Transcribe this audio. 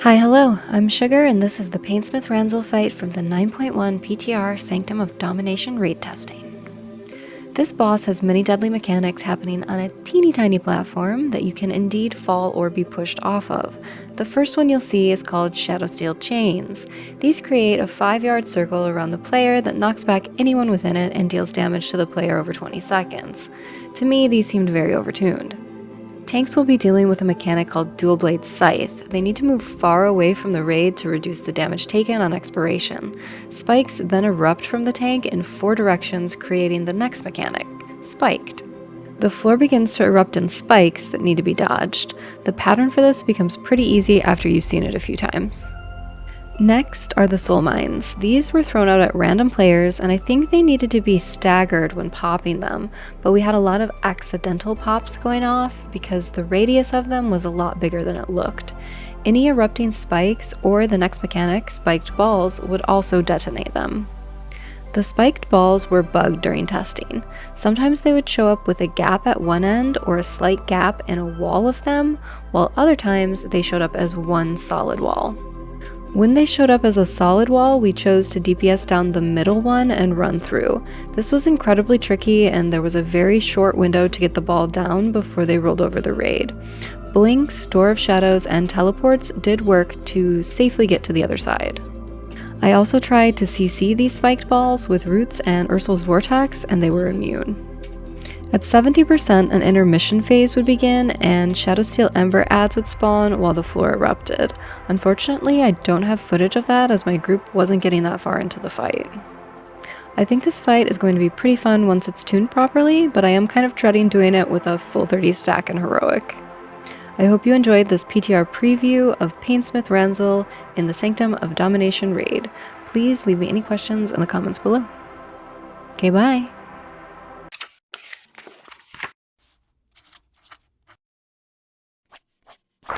Hi, hello, I'm Sugar, and this is the Painsmith Ranzul fight from the 9.1 PTR Sanctum of Domination raid testing. This boss has many deadly mechanics happening on a teeny tiny platform that you can indeed fall or be pushed off of. The first one you'll see is called Shadow Steel Chains. These create a 5-yard circle around the player that knocks back anyone within it and deals damage to the player over 20 seconds. To me, these seemed very overtuned. Tanks will be dealing with a mechanic called Dual Blade Scythe. They need to move far away from the raid to reduce the damage taken on expiration. Spikes then erupt from the tank in 4 directions, creating the next mechanic, Spiked. The floor begins to erupt in spikes that need to be dodged. The pattern for this becomes pretty easy after you've seen it a few times. Next are the soul mines. These were thrown out at random players, and I think they needed to be staggered when popping them, but we had a lot of accidental pops going off because the radius of them was a lot bigger than it looked. Any erupting spikes or the next mechanic, spiked balls, would also detonate them. The spiked balls were bugged during testing. Sometimes they would show up with a gap at one end or a slight gap in a wall of them, while other times they showed up as one solid wall. When they showed up as a solid wall, we chose to DPS down the middle one and run through. This was incredibly tricky, and there was a very short window to get the ball down before they rolled over the raid. Blinks, Door of Shadows, and teleports did work to safely get to the other side. I also tried to CC these spiked balls with Roots and Ursul's Vortex, and they were immune. At 70%, an intermission phase would begin, and Shadowsteel Ember ads would spawn while the floor erupted. Unfortunately, I don't have footage of that as my group wasn't getting that far into the fight. I think this fight is going to be pretty fun once it's tuned properly, but I am kind of dreading doing it with a full 30 stack in Heroic. I hope you enjoyed this PTR preview of Painsmith Ranzul in the Sanctum of Domination raid. Please leave me any questions in the comments below. Okay, bye!